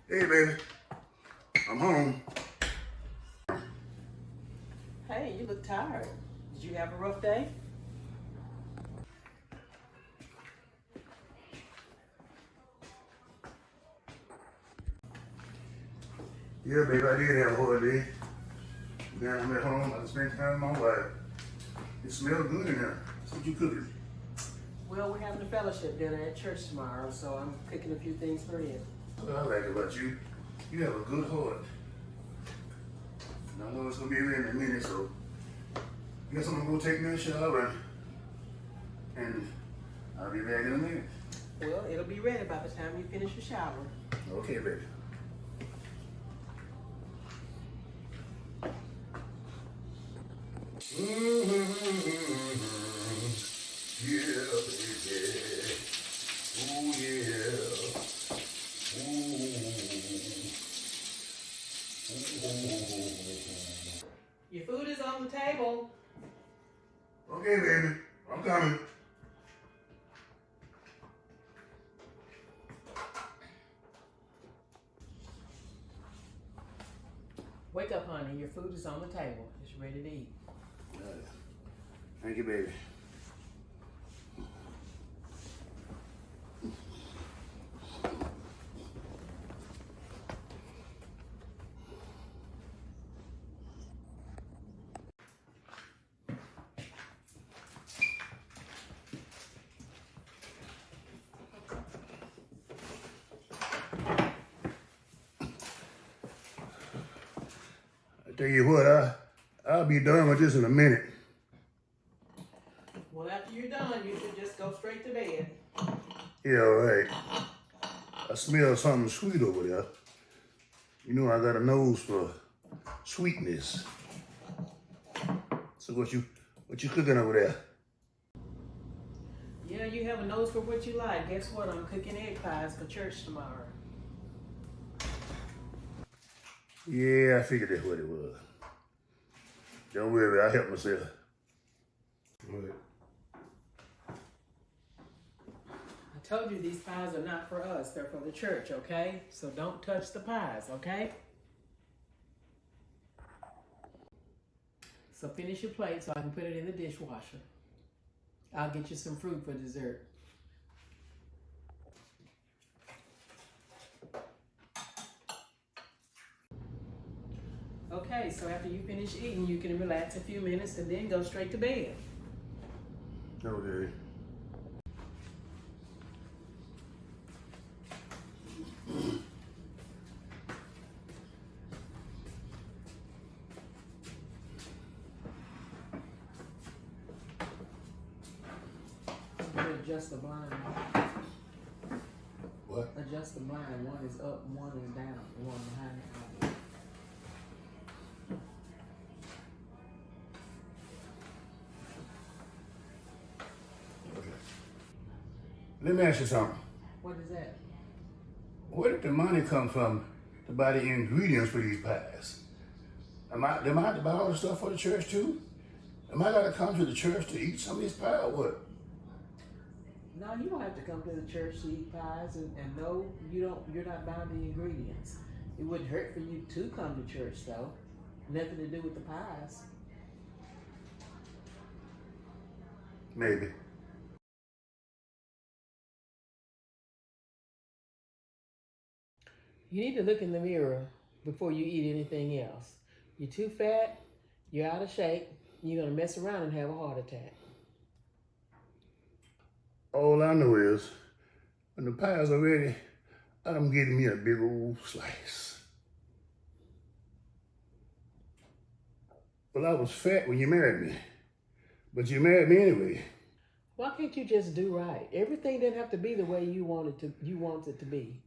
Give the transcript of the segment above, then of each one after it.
Hey, baby. I'm home. Hey, you look tired. Did you have a rough day? Yeah, baby, I did have a hard day. Now I'm at home. I spent time with my wife. It smells good in here. That's what you cooking. Well, we're having a fellowship dinner at church tomorrow, so I'm cooking a few things for you. What I like about you, you have a good heart. And I know it's gonna be ready in a minute, so I guess I'm gonna go take me a shower and I'll be back in a minute. Well, it'll be ready by the time you finish your shower. Okay, baby. Yeah, baby. Ooh, yeah. Your food is on the table. Okay, baby. I'm coming. Wake up, honey. Your food is on the table. It's ready to eat. Thank you, baby. I tell you what, I'll be done with this in a minute. Well, after you're done, you should just go straight to bed. Yeah, all right. I smell something sweet over there. You know I got a nose for sweetness. So what you cooking over there? Yeah, you have a nose for what you like. Guess what? I'm cooking egg pies for church tomorrow. Yeah, I figured that's what it was. Don't worry, I'll help myself. Go ahead. I told you these pies are not for us. They're for the church, okay? So don't touch the pies, okay? So finish your plate so I can put it in the dishwasher. I'll get you some fruit for dessert. Okay, so after you finish eating, you can relax a few minutes and then go straight to bed. Okay. Adjust the blind. What? Adjust the blind. One is up, one is down, one behind the other. Okay. Let me ask you something. What is that? Where did the money come from to buy the ingredients for these pies? Am I to buy all the stuff for the church too? Am I gotta come to the church to eat some of these pies or what? No, you don't have to come to the church to eat pies, and no, you're not buying the ingredients. It wouldn't hurt for you to come to church though. Nothing to do with the pies. Maybe. You need to look in the mirror before you eat anything else. You're too fat, you're out of shape, you're gonna mess around and have a heart attack. All I know is, when the pies are ready, I'm getting me a big old slice. Well, I was fat when you married me, but you married me anyway. Why can't you just do right? Everything didn't have to be the way you want it to be.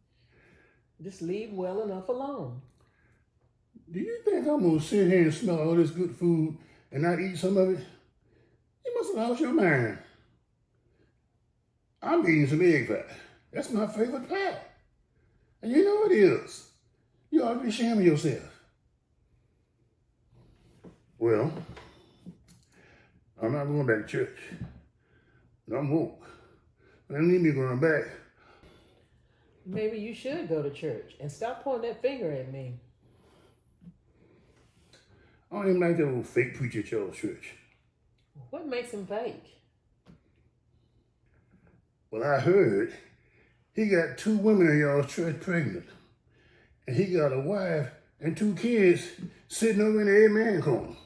Just leave well enough alone. Do you think I'm gonna sit here and smell all this good food and not eat some of it? You must have lost your mind. I'm eating some egg pie. That's my favorite pie. And you know it is. You ought to be ashamed of yourself. Well, I'm not going back to church. I'm woke. I don't need me going back. Maybe you should go to church and stop pointing that finger at me. I don't even like that old fake preacher at y'all's church. What makes him fake? Well, I heard he got 2 women in y'all's church pregnant. And he got a wife and 2 kids sitting over in the amen corner.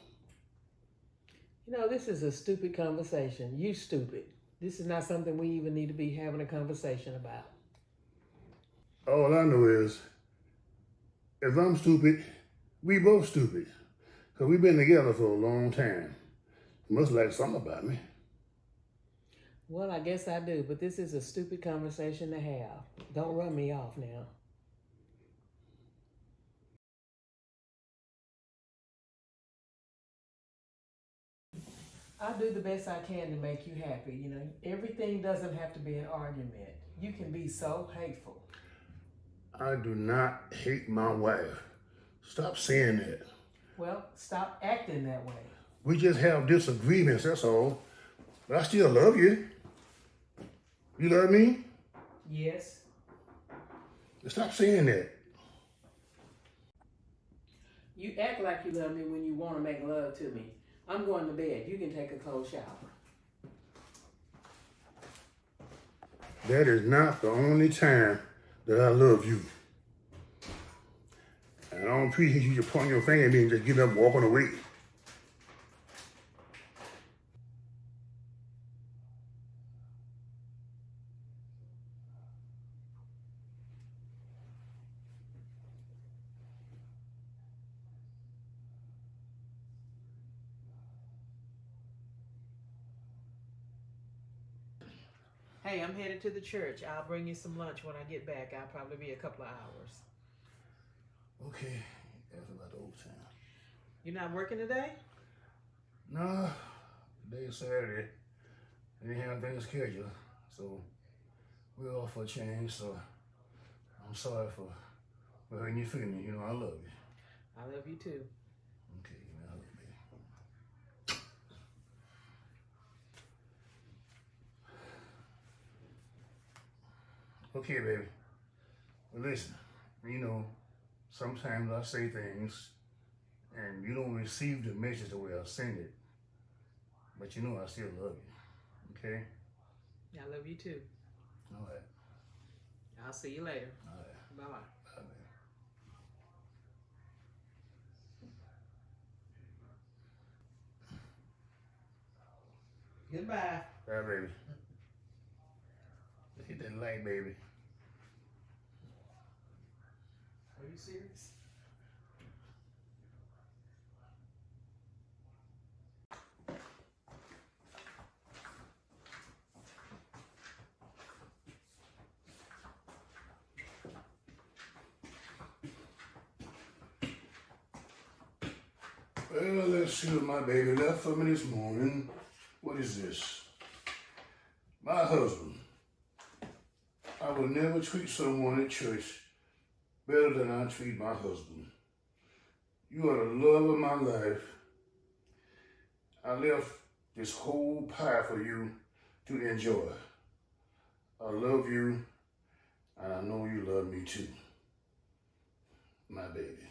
You know, this is a stupid conversation. You stupid. This is not something we even need to be having a conversation about. All I know is, if I'm stupid, we both stupid. Because we've been together for a long time. You must like something about me. Well, I guess I do, but this is a stupid conversation to have. Don't run me off now. I'll do the best I can to make you happy. You know, everything doesn't have to be an argument. You can be so hateful. I do not hate my wife. Stop saying that. Well, stop acting that way. We just have disagreements, that's all. But I still love you. You love me? Yes. Stop saying that. You act like you love me when you want to make love to me. I'm going to bed. You can take a cold shower. That is not the only time that I love you. And I don't appreciate you just pointing your finger at me and just getting up and walking away. Hey, I'm headed to the church. I'll bring you some lunch when I get back. I'll probably be a couple of hours. Okay, that's about the old time. You're not working today? No, today is Saturday. I didn't have anything scheduled, so we're off for a change, so I'm sorry for hurting your feelings. You know I love you. I love you too. Okay, I love you, baby. Okay, baby. Well, listen, you know, sometimes I say things and you don't receive the message the way I send it, but you know I still love you, okay? I love you too. All right. I'll see you later. All right. Bye-bye. Bye, baby. Goodbye. Bye, baby. Hit that light, baby. Are you serious? Well, let's see what my baby left for me this morning. What is this? My husband. I will never treat someone at church better than I treat my husband. You are the love of my life. I left this whole pie for you to enjoy. I love you, and I know you love me too. My baby.